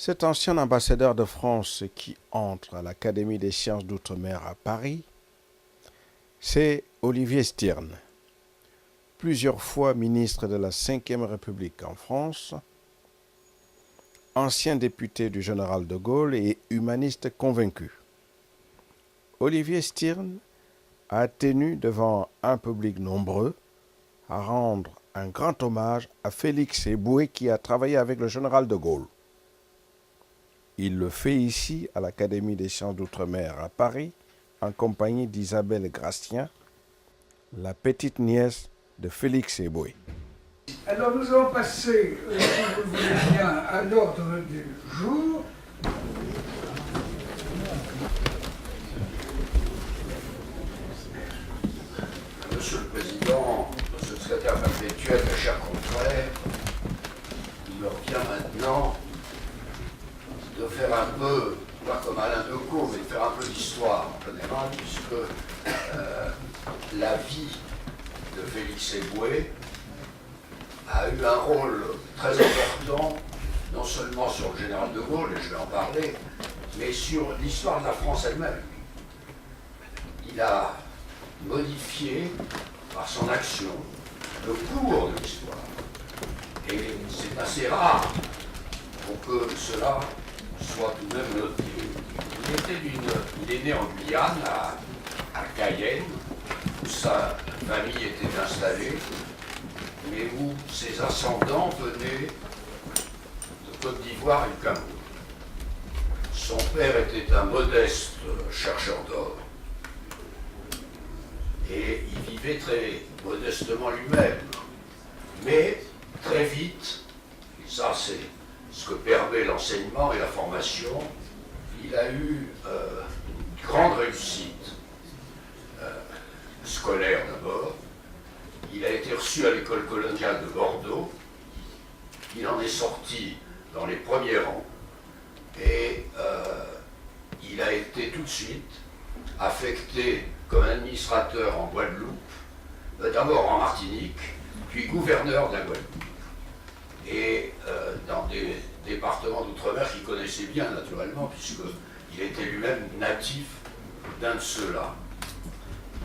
Cet ancien ambassadeur de France qui entre à l'Académie des sciences d'outre-mer à Paris, c'est Olivier Stirn, plusieurs fois ministre de la Ve République en France, ancien député du général de Gaulle et humaniste convaincu. Olivier Stirn a tenu devant un public nombreux à rendre un grand hommage à Félix Éboué qui a travaillé avec le général de Gaulle. Il le fait ici à l'Académie des sciences d'outre-mer à Paris en compagnie d'Isabelle Grastien, la petite nièce de Félix Éboué. Alors nous allons passer, si vous le voulez bien, à l'ordre du jour. Monsieur le Président, Monsieur le Secrétaire perpétuel, mes chers confrères, il me revient maintenant de faire un peu, pas comme Alain Decaux, mais de faire un peu d'histoire en général, puisque la vie de Félix Éboué a eu un rôle très important, non seulement sur le général de Gaulle, et je vais en parler, mais sur l'histoire de la France elle-même. Il a modifié par son action le cours de l'histoire. Et c'est assez rare pour que cela soit tout de même noté. Il est né en Guyane, à Cayenne, où sa famille était installée, mais où ses ascendants venaient de Côte d'Ivoire et du Cameroun. Son père était un modeste chercheur d'or, et il vivait très modestement lui-même. Mais très vite, et ça c'est ce que permet l'enseignement et la formation, il a eu une grande réussite scolaire d'abord. Il a été reçu à l'école coloniale de Bordeaux. Il en est sorti dans les premiers rangs. Et il a été tout de suite affecté comme administrateur en Guadeloupe, d'abord en Martinique, puis gouverneur de la Guadeloupe. Et dans des départements d'outre-mer qu'il connaissait bien naturellement, puisqu'il était lui-même natif d'un de ceux-là.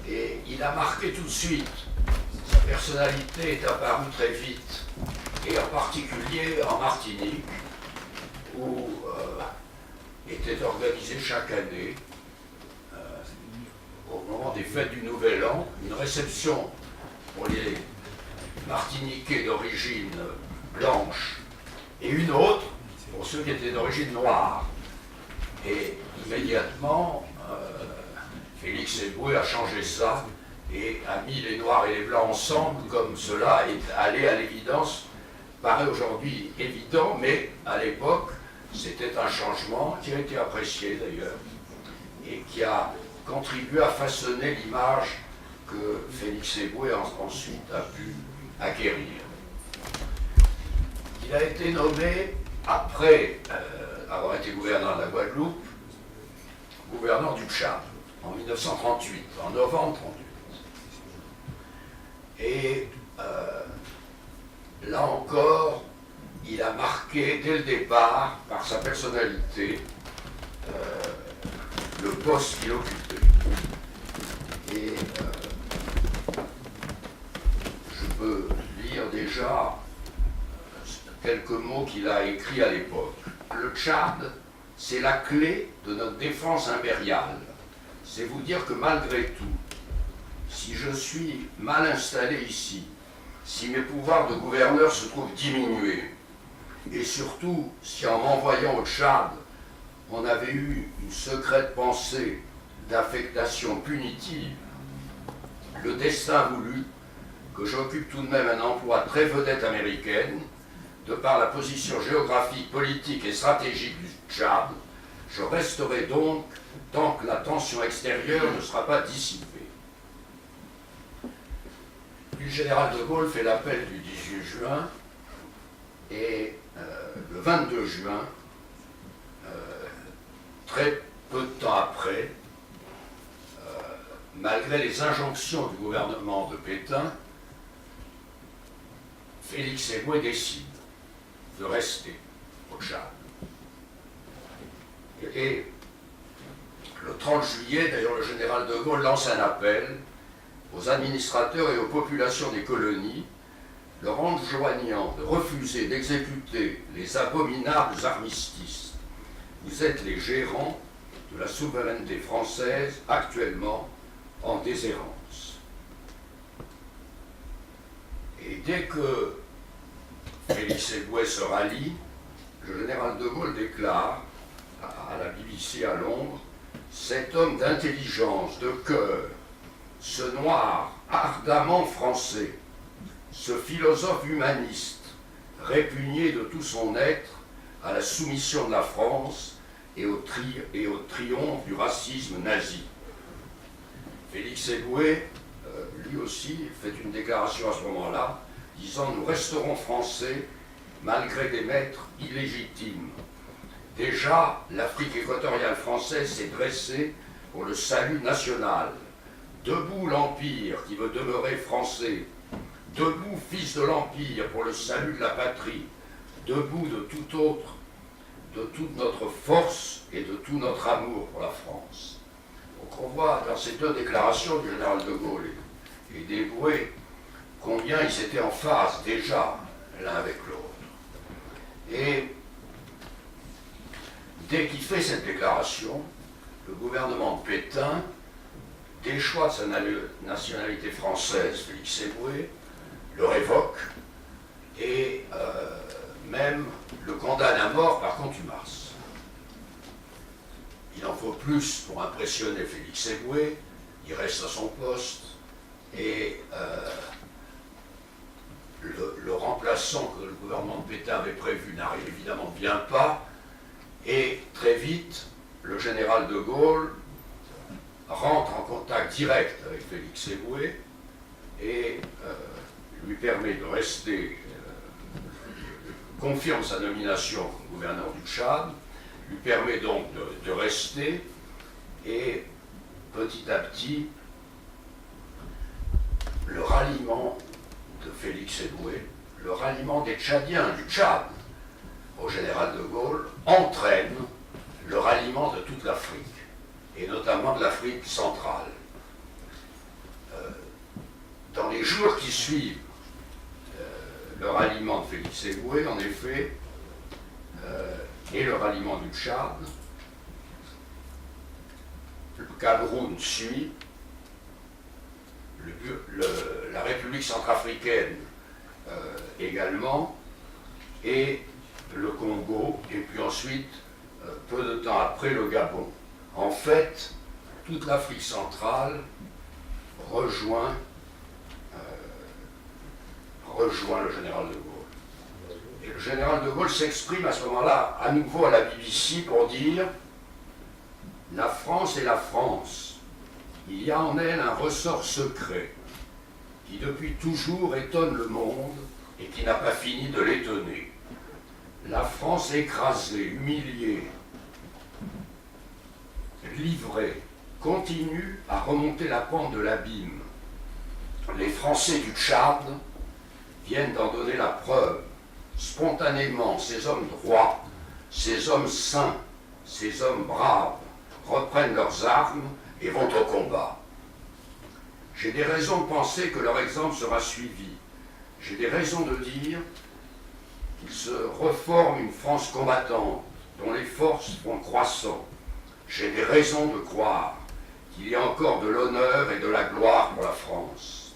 Et il a marqué tout de suite. Sa personnalité est apparue très vite, et en particulier en Martinique, où était organisée chaque année, au moment des fêtes du Nouvel An, une réception pour les Martiniquais d'origine blanche et une autre pour ceux qui étaient d'origine noire. Et immédiatement, Félix Éboué a changé ça et a mis les Noirs et les Blancs ensemble, comme cela est allé à l'évidence, paraît aujourd'hui évident, mais à l'époque, c'était un changement qui a été apprécié d'ailleurs, et qui a contribué à façonner l'image que Félix Éboué ensuite a pu acquérir. Il a été nommé, après avoir été gouverneur de la Guadeloupe, gouverneur du Tchad, en 1938, en novembre 1938. Et là encore, il a marqué dès le départ, par sa personnalité, le poste qu'il occupait. Et je peux lire déjà quelques mots qu'il a écrits à l'époque. Le Tchad, c'est la clé de notre défense impériale. C'est vous dire que malgré tout, si je suis mal installé ici, si mes pouvoirs de gouverneur se trouvent diminués, et surtout si en m'envoyant au Tchad, on avait eu une secrète pensée d'affectation punitive, le destin voulut que j'occupe tout de même un emploi très vedette américaine, de par la position géographique, politique et stratégique du Tchad. Je resterai donc tant que la tension extérieure ne sera pas dissipée. Le général de Gaulle fait l'appel du 18 juin et le 22 juin, très peu de temps après, malgré les injonctions du gouvernement de Pétain, Félix Éboué décide de rester au Tchad. Et le 30 juillet, d'ailleurs, le général de Gaulle lance un appel aux administrateurs et aux populations des colonies, leur enjoignant de refuser d'exécuter les abominables armistices. Vous êtes les gérants de la souveraineté française actuellement en déshérence. Et dès que Félix Éboué se rallie, le général de Gaulle déclare à la BBC à Londres: cet homme d'intelligence, de cœur, ce noir ardemment français, ce philosophe humaniste, répugné de tout son être à la soumission de la France et au triomphe du racisme nazi. Félix Éboué, lui aussi, fait une déclaration à ce moment-là, disant: nous resterons français malgré des maîtres illégitimes. Déjà, l'Afrique équatoriale française s'est dressée pour le salut national. Debout l'Empire qui veut demeurer français. Debout, fils de l'Empire, pour le salut de la patrie. Debout de tout autre, de toute notre force et de tout notre amour pour la France. Donc on voit dans ces deux déclarations du général de Gaulle et d'Éboué combien ils étaient en phase déjà l'un avec l'autre. Et dès qu'il fait cette déclaration, le gouvernement de Pétain déchoit de sa nationalité française Félix Éboué, le révoque et même le condamne à mort par contumace. Il en faut plus pour impressionner Félix Éboué, il reste à son poste et le remplaçant que le gouvernement de Pétain avait prévu n'arrive évidemment bien pas, et très vite, le général de Gaulle rentre en contact direct avec Félix Éboué et lui permet de rester, confirme sa nomination comme gouverneur du Tchad, lui permet donc de rester, et petit à petit, le ralliement de Félix Éboué, le ralliement des Tchadiens du Tchad au général de Gaulle, entraîne le ralliement de toute l'Afrique, et notamment de l'Afrique centrale. Dans les jours qui suivent le ralliement de Félix Éboué, en effet, et le ralliement du Tchad, le Cameroun suit, la République centrafricaine également, et le Congo, et puis ensuite, peu de temps après, le Gabon. En fait, toute l'Afrique centrale rejoint le général de Gaulle. Et le général de Gaulle s'exprime à ce moment-là, à nouveau à la BBC, pour dire: la France est la France. Il y a en elle un ressort secret qui depuis toujours étonne le monde et qui n'a pas fini de l'étonner. La France écrasée, humiliée, livrée, continue à remonter la pente de l'abîme. Les Français du Tchad viennent d'en donner la preuve. Spontanément, ces hommes droits, ces hommes saints, ces hommes braves reprennent leurs armes et vont au combat. J'ai des raisons de penser que leur exemple sera suivi. J'ai des raisons de dire qu'il se reforme une France combattante dont les forces vont croissant. J'ai des raisons de croire qu'il y a encore de l'honneur et de la gloire pour la France.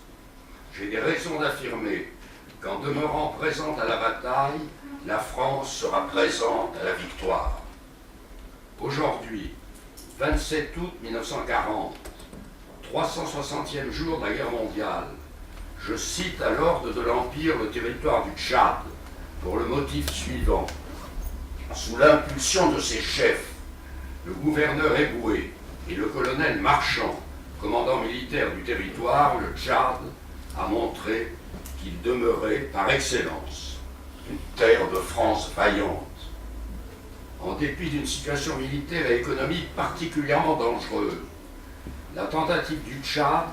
J'ai des raisons d'affirmer qu'en demeurant présente à la bataille, la France sera présente à la victoire. Aujourd'hui, 27 août 1940, 360e jour de la guerre mondiale, je cite à l'ordre de l'Empire le territoire du Tchad pour le motif suivant. Sous l'impulsion de ses chefs, le gouverneur Éboué et le colonel Marchand, commandant militaire du territoire, le Tchad a montré qu'il demeurait par excellence une terre de France vaillante. En dépit d'une situation militaire et économique particulièrement dangereuse, la tentative du Tchad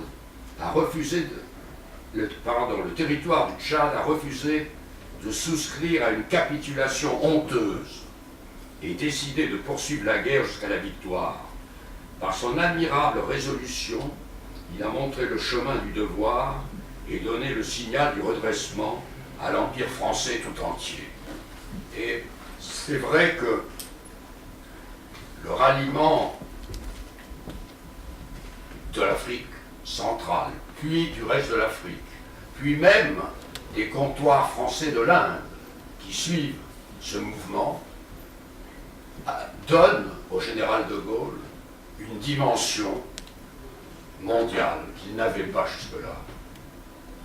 a refusé le territoire du Tchad a refusé de souscrire à une capitulation honteuse. et décidé de poursuivre la guerre jusqu'à la victoire. Par son admirable résolution, il a montré le chemin du devoir et donné le signal du redressement à l'Empire français tout entier. Et c'est vrai que le ralliement de l'Afrique centrale, puis du reste de l'Afrique, puis même des comptoirs français de l'Inde qui suivent ce mouvement, donne au général de Gaulle une dimension mondiale qu'il n'avait pas jusque-là.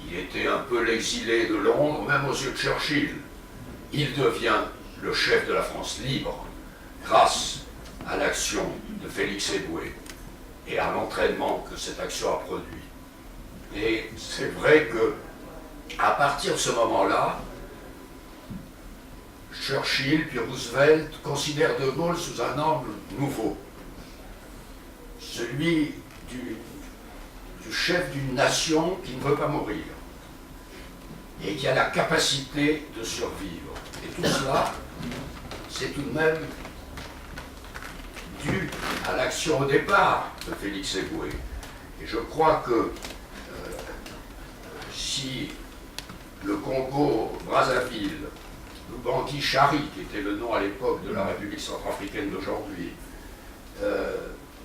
Il était un peu l'exilé de Londres, même aux yeux de Churchill. Il devient le chef de la France libre grâce à l'action de Félix Éboué et à l'entraînement que cette action a produit. Et c'est vrai que à partir de ce moment-là, Churchill puis Roosevelt considèrent de Gaulle sous un angle nouveau, celui du chef d'une nation qui ne veut pas mourir et qui a la capacité de survivre. Et tout cela, c'est tout de même dû à l'action au départ de Félix Éboué. Et je crois que si le Congo-Brazzaville, Lubangui Chari, qui était le nom à l'époque de la République centrafricaine d'aujourd'hui,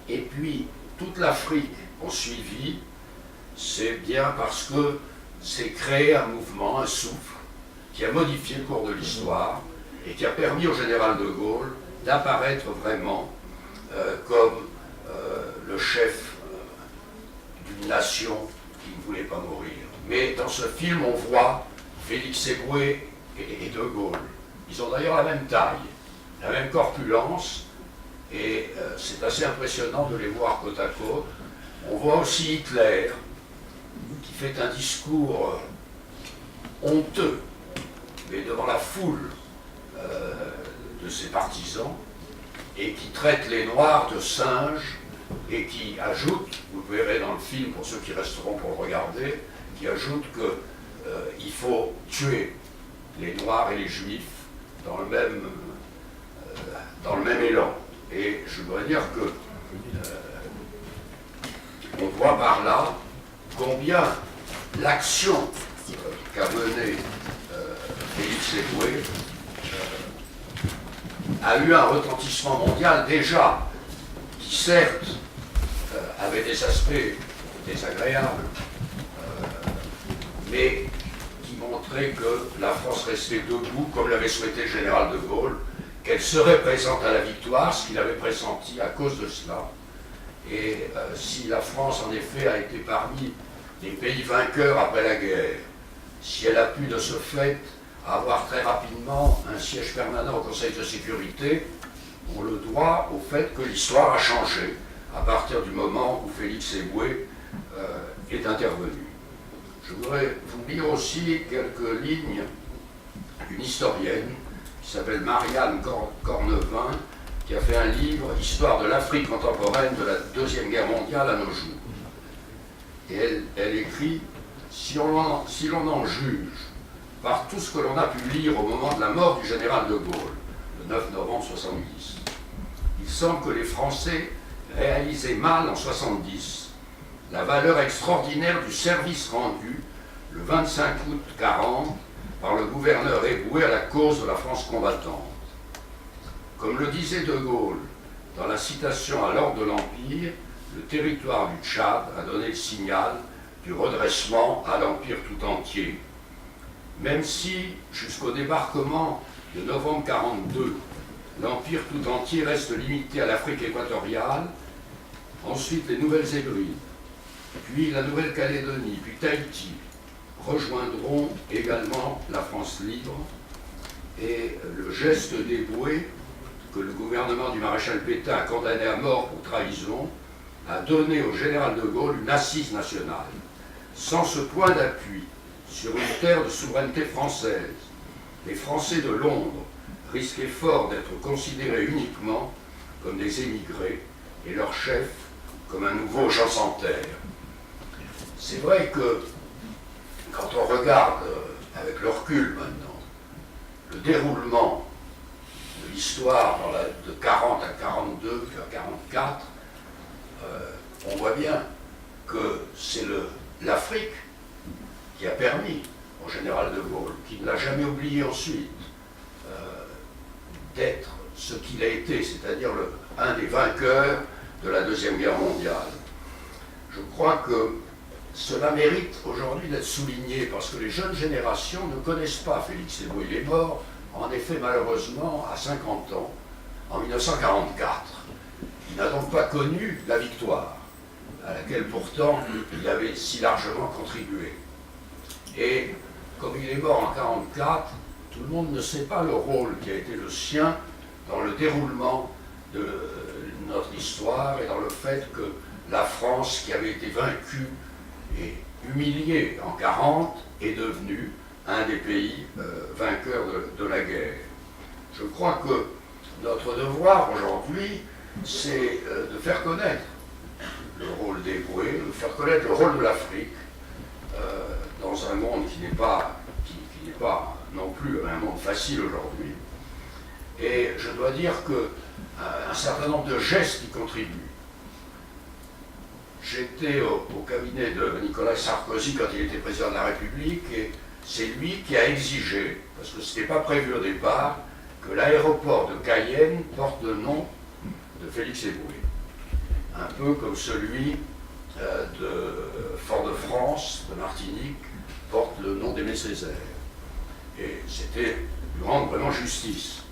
et puis toute l'Afrique ont suivi, c'est bien parce que c'est créé un mouvement, un souffle, qui a modifié le cours de l'histoire et qui a permis au général de Gaulle d'apparaître vraiment comme le chef d'une nation qui ne voulait pas mourir. Mais dans ce film, on voit Félix Éboué et de Gaulle. Ils ont d'ailleurs la même taille, la même corpulence, et c'est assez impressionnant de les voir côte à côte. On voit aussi Hitler, qui fait un discours honteux, mais devant la foule de ses partisans, et qui traite les Noirs de singes, et qui ajoute, vous le verrez dans le film pour ceux qui resteront pour le regarder, qui ajoute qu'il faut tuer les Noirs et les Juifs dans le même élan. Et je dois dire que on voit par là combien l'action qu'a menée Félix Éboué a eu un retentissement mondial déjà, qui certes avait des aspects désagréables, mais qui montrait que la France restait debout, comme l'avait souhaité le général de Gaulle, qu'elle serait présente à la victoire, ce qu'il avait pressenti à cause de cela. Et si la France, en effet, a été parmi les pays vainqueurs après la guerre, si elle a pu de ce fait avoir très rapidement un siège permanent au Conseil de sécurité, on le doit au fait que l'histoire a changé à partir du moment où Félix Éboué est intervenu. Je voudrais vous lire aussi quelques lignes d'une historienne qui s'appelle Marianne Cornevin, qui a fait un livre « Histoire de l'Afrique contemporaine de la Deuxième Guerre mondiale à nos jours ». Et elle écrit « Si l'on en juge par tout ce que l'on a pu lire au moment de la mort du général de Gaulle, le 9 novembre 70, il semble que les Français réalisaient mal en 70 la valeur extraordinaire du service rendu le 25 août 40 par le gouverneur Éboué à la cause de la France combattante. Comme le disait de Gaulle dans la citation à l'ordre de l'Empire, le territoire du Tchad a donné le signal du redressement à l'Empire tout entier. Même si, jusqu'au débarquement de novembre 42, l'Empire tout entier reste limité à l'Afrique équatoriale, ensuite les Nouvelles-Hébrides, puis la Nouvelle-Calédonie, puis Tahiti, rejoindront également la France libre, et le geste d'Éboué, que le gouvernement du maréchal Pétain a condamné à mort pour trahison, a donné au général de Gaulle une assise nationale. Sans ce point d'appui sur une terre de souveraineté française, les Français de Londres risquaient fort d'être considérés uniquement comme des émigrés et leur chef comme un nouveau Jean sans terre. C'est vrai que quand on regarde avec le recul maintenant le déroulement de l'histoire de 40 à 42, puis à 44, on voit bien que c'est l'Afrique qui a permis au général de Gaulle, qui ne l'a jamais oublié ensuite, d'être ce qu'il a été, c'est-à-dire un des vainqueurs de la Deuxième Guerre mondiale. Je crois que cela mérite aujourd'hui d'être souligné parce que les jeunes générations ne connaissent pas Félix Éboué. Il est mort, en effet, malheureusement, à 50 ans, en 1944. Il n'a donc pas connu la victoire, à laquelle pourtant il avait si largement contribué. Et comme il est mort en 1944, tout le monde ne sait pas le rôle qui a été le sien dans le déroulement de notre histoire et dans le fait que la France, qui avait été vaincue et humiliée en 1940, est devenue un des pays vainqueurs de la guerre. Je crois que notre devoir aujourd'hui, c'est de faire connaître le rôle d'Éboué, de faire connaître le rôle de l'Afrique dans un monde qui n'est pas non plus un monde facile aujourd'hui. Et je dois dire qu'un certain nombre de gestes y contribuent. J'étais au cabinet de Nicolas Sarkozy quand il était président de la République et c'est lui qui a exigé, parce que ce n'était pas prévu au départ, que l'aéroport de Cayenne porte le nom de Félix Éboué. Un peu comme celui de Fort-de-France, de Martinique, porte le nom d'Aimé Césaire. Et c'était lui rendre vraiment justice.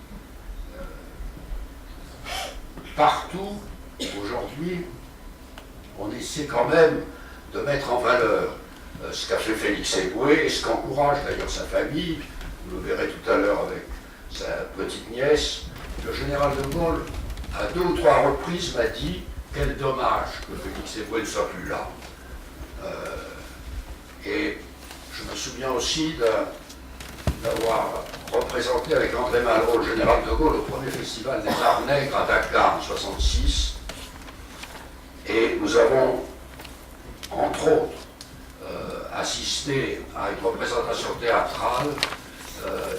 Partout, aujourd'hui, on essaie quand même de mettre en valeur ce qu'a fait Félix Éboué et ce qu'encourage d'ailleurs sa famille. Vous le verrez tout à l'heure avec sa petite nièce. Le général de Gaulle, à 2 ou 3 reprises, m'a dit quel dommage que Félix Éboué ne soit plus là. Et je me souviens aussi d'avoir représenté avec André Malraux le général de Gaulle au premier festival des Arts Nègres à Dakar en 1966. Et nous avons, entre autres, assisté à une représentation théâtrale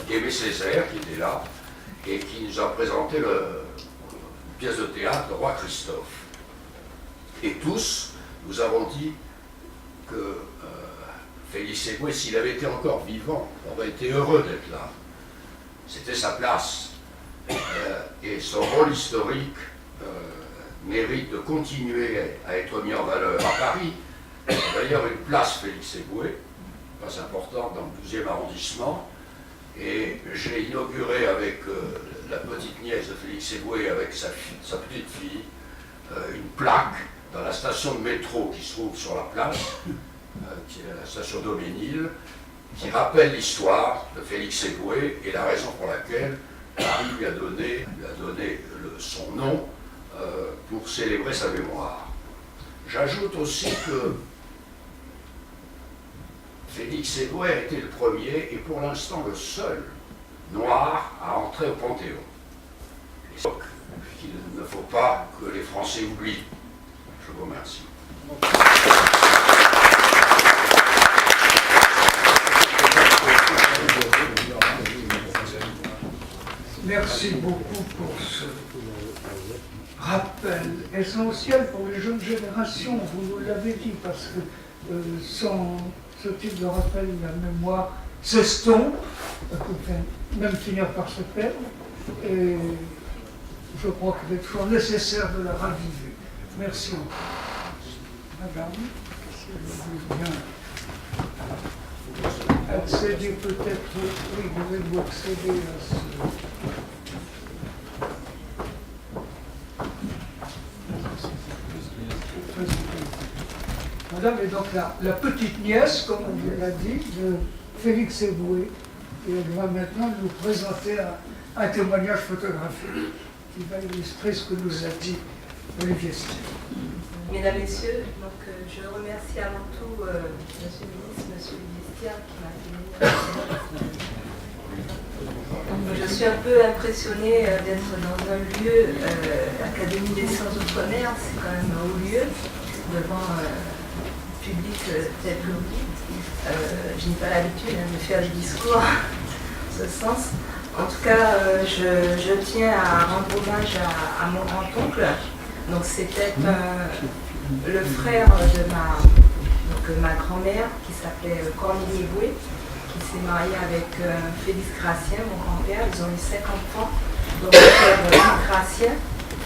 d'Aimé Césaire, qui était là, et qui nous a présenté une pièce de théâtre, Le Roi Christophe. Et tous, nous avons dit que Félix Éboué, s'il avait été encore vivant, aurait été heureux d'être là. C'était sa place. Et son rôle historique mérite de continuer à être mis en valeur. À Paris, d'ailleurs, une place Félix Éboué, pas importante, dans le 12e arrondissement, et j'ai inauguré avec la petite nièce de Félix Éboué, avec sa petite fille, une plaque dans la station de métro qui se trouve sur la place, qui est la station d'Aubénil, qui rappelle l'histoire de Félix Éboué et la raison pour laquelle Paris lui a donné son nom pour célébrer sa mémoire. J'ajoute aussi que Félix Éboué a été le premier et pour l'instant le seul noir à entrer au Panthéon. Qu'il ne faut pas que les Français oublient. Je vous remercie. Merci beaucoup pour ce rappel essentiel pour les jeunes générations. Vous nous l'avez dit, parce que sans ce type de rappel, la mémoire s'estompe, elle peut même finir par se perdre. Et je crois qu'il est toujours nécessaire de la raviver. Merci beaucoup. Madame, si vous voulez bien accéder peut-être, oui, vous allez vous accéder à ce... Madame est donc la petite nièce, comme on vous l'a dit, de Félix Éboué, et elle va maintenant nous présenter un témoignage photographique qui va illustrer ce que nous a dit Olivier Stier. Mesdames, Messieurs, donc, je remercie avant tout Monsieur le ministre, Monsieur Olivier Stier, qui m'a fait venir. Je suis un peu impressionnée d'être dans un lieu, l'Académie des sciences outre-mer, c'est quand même un haut lieu, devant un public tel que vous. Je n'ai pas l'habitude de faire des discours en ce sens. En tout cas, je tiens à rendre hommage à mon grand-oncle. Donc c'était le frère de ma grand-mère qui s'appelait Cornélie Eboué, qui s'est marié avec Félix Gratien, mon grand-père. Ils ont eu 5 enfants, donc mon père Gratien,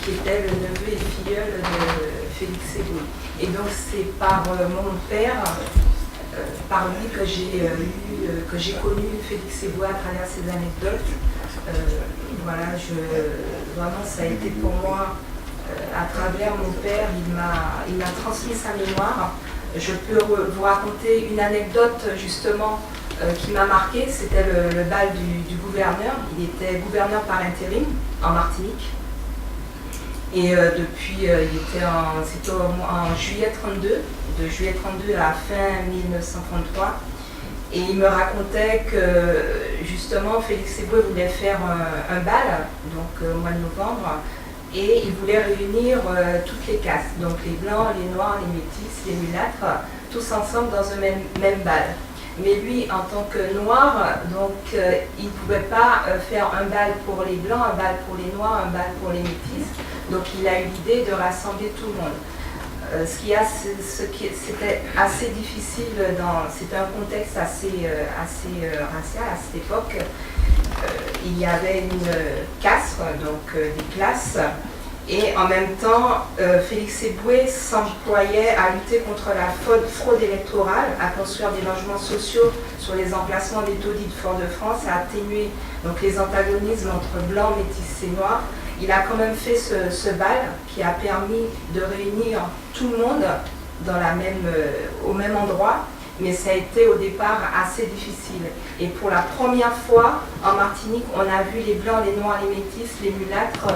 qui était le neveu et filleul de Félix Eboué. Et donc c'est par mon père, par lui que j'ai connu Félix Eboué à travers ses anecdotes. Voilà, vraiment ça a été pour moi, à travers mon père, il m'a transmis sa mémoire. Je peux vous raconter une anecdote justement qui m'a marqué, c'était le bal du gouverneur. Il était gouverneur par intérim en Martinique. Et depuis, c'était en juillet 32, de juillet 32 à fin 1933. Et il me racontait que justement Félix Eboué voulait faire un bal, donc au mois de novembre, et il voulait réunir toutes les castes, donc les blancs, les noirs, les métis, les mulâtres, tous ensemble dans un même bal. Mais lui, en tant que noir, donc il ne pouvait pas faire un bal pour les blancs, un bal pour les noirs, un bal pour les métis. Donc il a eu l'idée de rassembler tout le monde. C'était assez difficile, c'était un contexte assez racial à cette époque. Il y avait une casse, donc des classes, et en même temps, Félix Eboué s'employait à lutter contre la fraude électorale, à construire des logements sociaux sur les emplacements des taudis de Fort-de-France, à atténuer donc, les antagonismes entre blancs, métis et noirs. Il a quand même fait ce bal qui a permis de réunir tout le monde au même endroit, mais ça a été au départ assez difficile. Et pour la première fois en Martinique, on a vu les blancs, les noirs, les métis, les mulâtres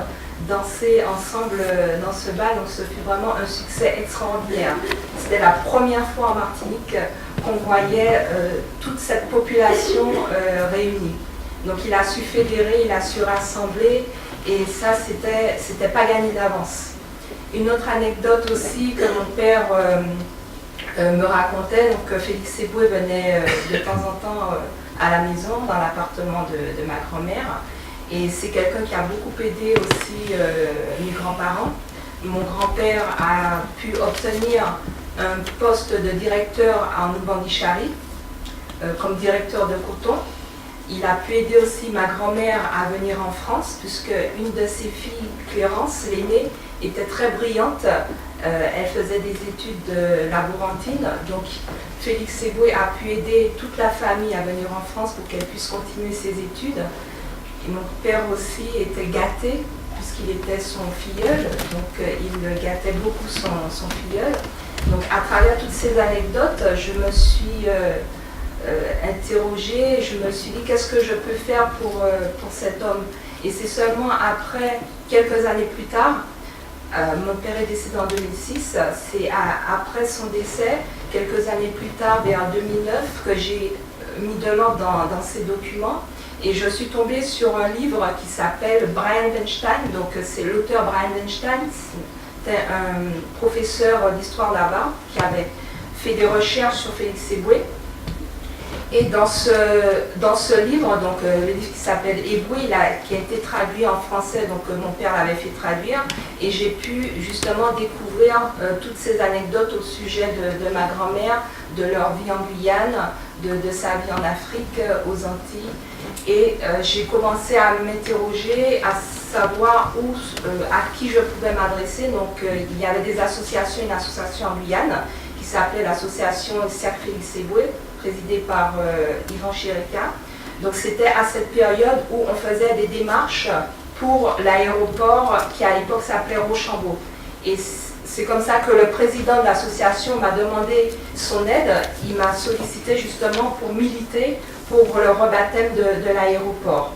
danser ensemble dans ce bal, donc ce fut vraiment un succès extraordinaire. C'était la première fois en Martinique qu'on voyait toute cette population réunie. Donc il a su fédérer, il a su rassembler, et ça c'était pas gagné d'avance. Une autre anecdote aussi que mon père me racontait, donc Félix Eboué venait de temps en temps à la maison, dans l'appartement de ma grand-mère. Et c'est quelqu'un qui a beaucoup aidé aussi mes grands-parents. Mon grand-père a pu obtenir un poste de directeur en Oubangui-Chari, comme directeur de coton. Il a pu aider aussi ma grand-mère à venir en France, puisque une de ses filles, Clérence, l'aînée, était très brillante. Elle faisait des études de laborantine. Donc Félix Eboué a pu aider toute la famille à venir en France pour qu'elle puisse continuer ses études. Et mon père aussi était gâté, puisqu'il était son filleul, donc il gâtait beaucoup son filleul. Donc à travers toutes ces anecdotes, je me suis interrogée, je me suis dit qu'est-ce que je peux faire pour cet homme. Et c'est seulement après, quelques années plus tard, mon père est décédé en 2006, c'est après son décès, quelques années plus tard, vers 2009, que j'ai mis de l'ordre dans ces documents. Et je suis tombée sur un livre qui s'appelle Brian Weinstein, donc c'est l'auteur Brian Weinstein, c'était un professeur d'histoire là-bas qui avait fait des recherches sur Félix Eboué. Et dans ce livre, donc le livre qui s'appelle Eboué, qui a été traduit en français, donc mon père l'avait fait traduire, et j'ai pu justement découvrir toutes ces anecdotes au sujet de ma grand-mère, de leur vie en Guyane, de sa vie en Afrique, aux Antilles. Et j'ai commencé à m'interroger, à savoir à qui je pouvais m'adresser. Donc il y avait des associations, une association en Guyane qui s'appelait l'association Cercle Félix Eboué, présidée par Yvan Chérika. Donc c'était à cette période où on faisait des démarches pour l'aéroport qui à l'époque s'appelait Rochambeau. Et c'est comme ça que le président de l'association m'a demandé son aide. Il m'a sollicité justement pour militer pour le rebaptême de l'aéroport.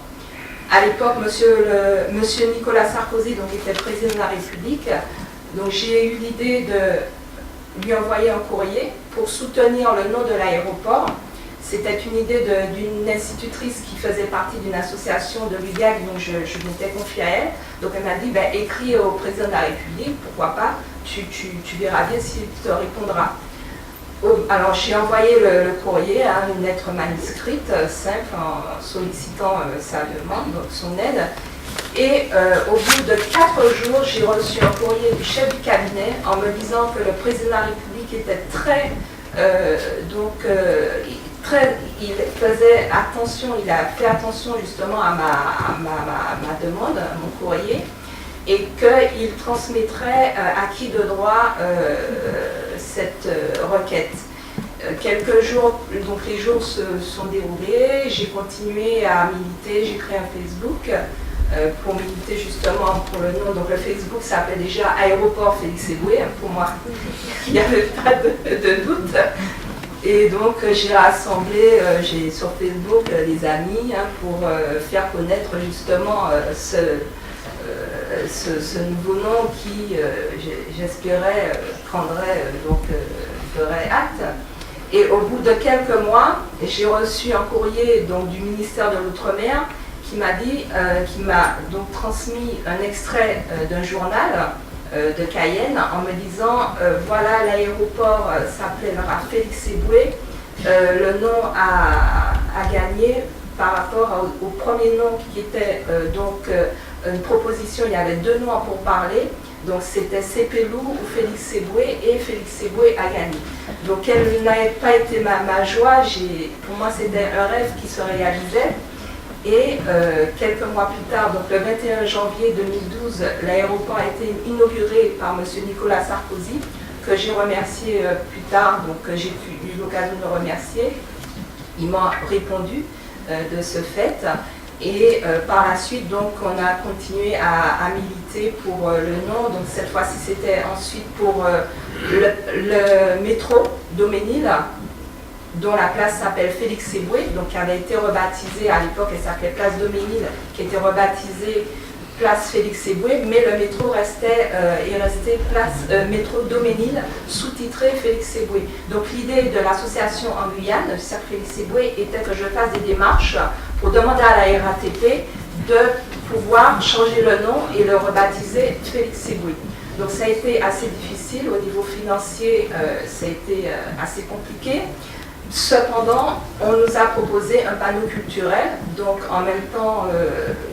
À l'époque, monsieur Nicolas Sarkozy donc, était président de la République. Donc j'ai eu l'idée de lui envoyer un courrier pour soutenir le nom de l'aéroport. C'était une idée d'une institutrice qui faisait partie d'une association de l'UGAC, donc je m'étais confiée à elle. Donc elle m'a dit, écris au président de la République, pourquoi pas, tu verras bien s'il te répondra. Alors j'ai envoyé le courrier, hein, une lettre manuscrite simple en sollicitant sa demande, donc son aide. Et au bout de 4 jours, j'ai reçu un courrier du chef du cabinet en me disant que le président de la République était il faisait attention, il a fait attention justement à ma demande, à mon courrier, et qu'il transmettrait à qui de droit cette requête. Quelques jours, donc les jours se sont déroulés, j'ai continué à militer, j'ai créé un Facebook pour militer justement pour le nom. Donc le Facebook s'appelait déjà Aéroport Félix Éboué, pour moi, il n'y avait pas de doute. Et donc j'ai rassemblé sur Facebook des amis pour faire connaître justement ce nouveau nom qui, j'espérais, ferait acte. Et au bout de quelques mois, j'ai reçu un courrier donc, du ministère de l'Outre-mer qui m'a donc transmis un extrait d'un journal de Cayenne en me disant voilà, l'aéroport s'appellera Félix Éboué, le nom a gagné par rapport au premier nom qui était une proposition. Il y avait 2 noms pour parler, donc c'était Cepelou ou Félix Éboué, et Félix Éboué a gagné. Donc quelle n'avait pas été ma joie, pour moi c'était un rêve qui se réalisait. Et quelques mois plus tard, donc le 21 janvier 2012, l'aéroport a été inauguré par M. Nicolas Sarkozy, que j'ai remercié plus tard, donc j'ai eu l'occasion de le remercier. Il m'a répondu de ce fait. Et par la suite, donc, on a continué à militer pour le nom. Donc cette fois-ci, c'était ensuite pour le métro Daumesnil, dont la place s'appelle Félix Éboué, donc qui avait été rebaptisée à l'époque, elle s'appelait Place Daumesnil, qui était rebaptisée Place Félix Éboué, mais le métro restait métro Daumesnil, sous-titré Félix Éboué. Donc l'idée de l'association en Guyane, Cercle Félix Éboué, était que je fasse des démarches pour demander à la RATP de pouvoir changer le nom et le rebaptiser Félix Éboué. Donc ça a été assez difficile, au niveau financier, ça a été assez compliqué. Cependant, on nous a proposé un panneau culturel, donc en même temps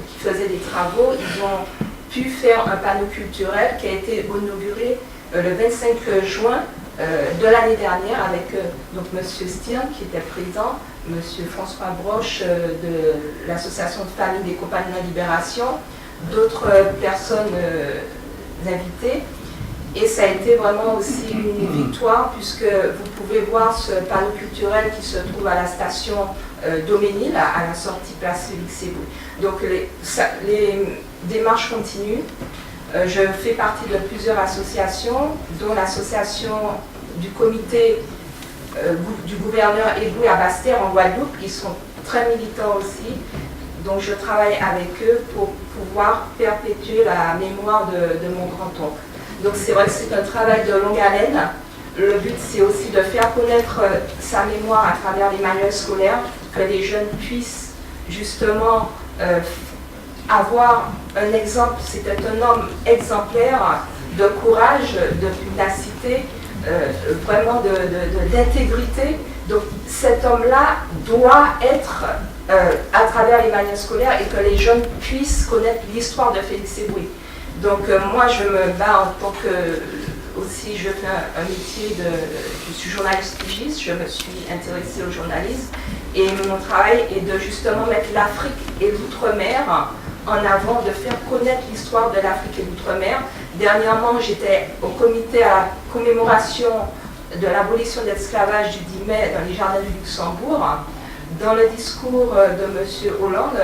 qu'ils faisaient des travaux, ils ont pu faire un panneau culturel qui a été inauguré le 25 juin de l'année dernière avec donc M. Stirn qui était président, M. François Broche de l'association de famille des Compagnons de la Libération, d'autres personnes invitées. Et ça a été vraiment aussi une victoire puisque vous pouvez voir ce panneau culturel qui se trouve à la station Daumesnil, à la sortie place Félix Éboué. Donc les démarches continuent. Je fais partie de plusieurs associations, dont l'association du comité du gouverneur Éboué à Basse-Terre en Guadeloupe, qui sont très militants aussi. Donc je travaille avec eux pour pouvoir perpétuer la mémoire de mon grand-oncle. Donc c'est vrai que c'est un travail de longue haleine. Le but c'est aussi de faire connaître sa mémoire à travers les manuels scolaires, que les jeunes puissent justement avoir un exemple. C'était un homme exemplaire de courage, de pugnacité, vraiment d'intégrité. Donc cet homme-là doit être à travers les manuels scolaires et que les jeunes puissent connaître l'histoire de Félix Éboué. Donc moi je me bats en tant que, aussi je fais un métier je suis journaliste pigiste, je me suis intéressée au journalisme et mon travail est de justement mettre l'Afrique et l'outre-mer en avant, de faire connaître l'histoire de l'Afrique et de l'outre-mer. Dernièrement j'étais au comité à la commémoration de l'abolition de l'esclavage du 10 mai dans les jardins du Luxembourg. Dans le discours de M. Hollande,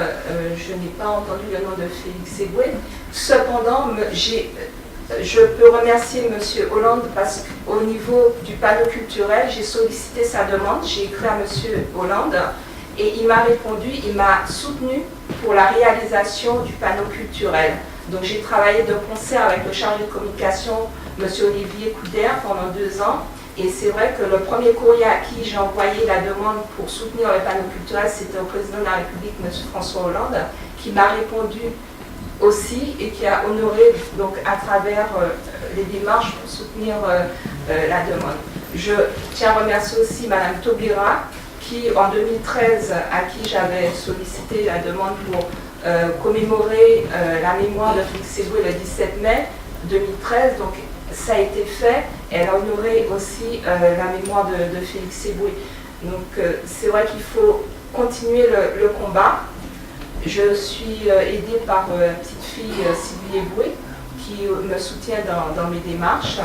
je n'ai pas entendu le nom de Félix Éboué. Cependant, je peux remercier M. Hollande parce qu'au niveau du panneau culturel, j'ai sollicité sa demande, j'ai écrit à M. Hollande et il m'a répondu, il m'a soutenu pour la réalisation du panneau culturel. Donc j'ai travaillé de concert avec le chargé de communication, M. Olivier Couder, pendant 2 ans. Et c'est vrai que le premier courrier à qui j'ai envoyé la demande pour soutenir le panneau culturel, c'était au président de la République, M. François Hollande, qui m'a répondu aussi et qui a honoré donc, à travers les démarches pour soutenir la demande. Je tiens à remercier aussi Madame Taubira, qui en 2013, à qui j'avais sollicité la demande pour commémorer la mémoire de Félix Éboué le 17 mai 2013. Donc ça a été fait. Elle a honoré aussi la mémoire de Félix Éboué. Donc c'est vrai qu'il faut continuer le combat. Je suis aidée par ma petite fille Sylvie Éboué qui me soutient dans mes démarches.